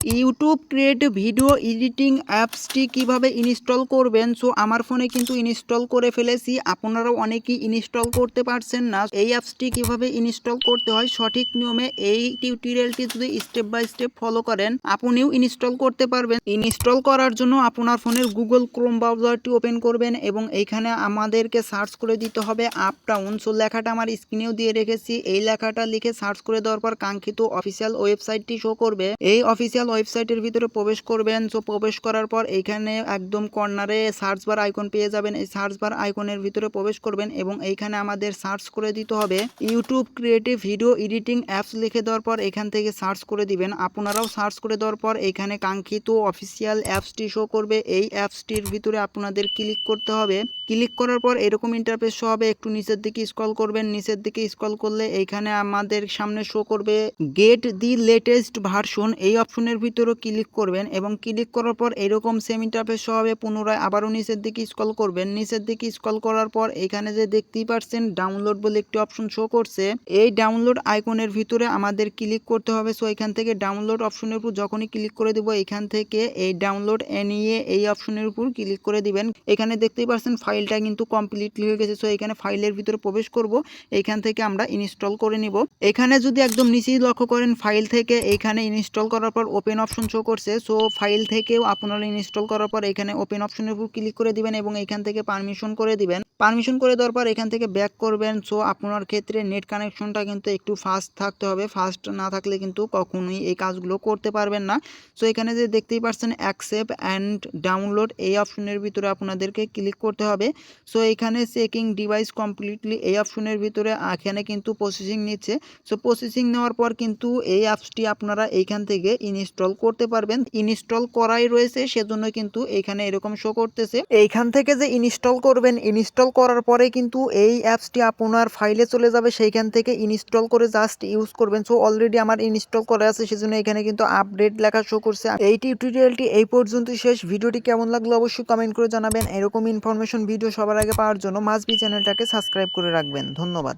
YouTube create video editing অ্যাপসটি কিভাবে install করবেন। সো আমার ফোনে কিন্তু ইনস্টল করে ফেলেছি, আপনারাও অনেকেই ইনস্টল করতে পারছেন না। এই অ্যাপসটি কিভাবে ইনস্টল করতে হয় সঠিক নিয়মে এই টিউটোরিয়ালটি যদি স্টেপ বাই স্টেপ ফলো করেন আপনিও ইনস্টল করতে পারবেন। ইনস্টল করার জন্য আপনার ফোনের গুগল ক্রোম ব্রাউজারটি ওপেন করবেন এবং এইখানে আমাদেরকে সার্চ করে দিতে হবে আপ ডাউন। সো লেখাটা আমার স্ক্রিনেও দিয়ে রেখেছি, এই লেখাটা লিখে সার্চ করে দেওয়ার পর কাঙ্ক্ষিত অফিসিয়াল ওয়েবসাইটটি শো করবে। এই অফিসিয়াল ওয়েবসাইটের ভিতরে প্রবেশ করবেন। সো প্রবেশ করার পর এইখানে একদম কর্নারে সার্চ বার আইকন পেয়ে যাবেন, এই সার্চ বার আইকনের ভিতরে প্রবেশ করবেন এবং এইখানে আমাদের সার্চ করে দিতে হবে YouTube creative video editing apps. লিখে দেওয়ার পর এখান থেকে সার্চ করে দিবেন। আপনারাও সার্চ করে দেওয়ার পর এইখানে কাঙ্ক্ষিত অফিসিয়াল অ্যাপসটি শো করবে, এই অ্যাপসটির ভিতরে আপনাদের ক্লিক করতে হবে। ক্লিক করার পর এরকম ইন্টারফেস শো হবে, একটু নিচের দিকে স্ক্রল করবেন। নিচের দিকে স্ক্রল করলে এইখানে আমাদের সামনে শো করবে গেট দি লেটেস্ট ভার্সন, এই অপশনের ভিতরে ক্লিক করবেন এবং ক্লিক করার পর এরকম সেম ইন্টারফেস শো হবে। পুনরায় আবারও নিচের দিকে স্ক্রল করবেন। নিচের দিকে স্ক্রল করার পর এখানে যে দেখতেই পাচ্ছেন ডাউনলোড বলে একটি অপশন শো করছে, এই ডাউনলোড আইকনের ভিতরে আমাদের ক্লিক করতে হবে। সো এখান থেকে ডাউনলোড অপশনের উপর যখনই ক্লিক করে দেব এখান থেকে এই ডাউনলোড নিয়ে এই অপশনের উপর ক্লিক করে দিবেন। এখানে দেখতেই পাচ্ছেন ফাইলটা কিন্তু কমপ্লিটলি হয়ে গেছে। সো এখানে ফাইলের ভিতরে প্রবেশ করব, এখান থেকে আমরা ইনস্টল করে নিব। এখানে যদি একদম নিচেই লক্ষ্য করেন ফাইল থেকে এইখানে ইনস্টল করার পর ওপেন অপশন শো করছে। সো ফাইল থেকেও আপনারা ইনস্টল করার পর এখানে ওপেন অপশনের উপর ক্লিক করে দিবেন এবং এখান থেকে পারমিশন করে দিবেন। পারমিশন করে দেওয়ার পর এখান থেকে ব্যাক করবেন। সো আপনার ক্ষেত্রে নেট কানেকশনটা কিন্তু একটু ফাস্ট থাকতে হবে, ফাস্ট না থাকলে কিন্তু কখনোই এই কাজগুলো করতে পারবেন না। সো এখানে যে দেখতেই পাচ্ছেন অ্যাকসেপ্ট অ্যান্ড ডাউনলোড, এই অপশনের ভিতরে আপনাদেরকে ক্লিক করতে হবে। সো এখানে চেকিং ডিভাইস কমপ্লিটলি, এই অপশনের ভিতরে এখানে কিন্তু প্রসেসিং নিচ্ছে। সো প্রসেসিং নেওয়ার পর কিন্তু এই অ্যাপসটি আপনারা এইখান থেকে ইনস্টল করতে পারবেন। ইনস্টল করাই রয়েছে সেজন্য কিন্তু এখানে এরকম শো করতেছে। এইখান থেকে যে ইনস্টল করবেন, ইনস্টল করার পরে কিন্তু এই অ্যাপসটি আপনার ফাইলে চলে যাবে, সেইখান থেকে ইনস্টল করে জাস্ট ইউজ করবেন। সো অলরেডি আমার ইনস্টল করা আছে সেজন্য এখানে কিন্তু আপডেট লেখা শো করছে। এই টিউটোরিয়ালটি এই পর্যন্ত শেষ। ভিডিওটি কেমন লাগলো অবশ্যই কমেন্ট করে জানাবেন। এরকম ইনফরমেশন ভিডিও সবার আগে পাওয়ার জন্য মাস্ট বি চ্যানেলটাকে সাবস্ক্রাইব করে রাখবেন। ধন্যবাদ।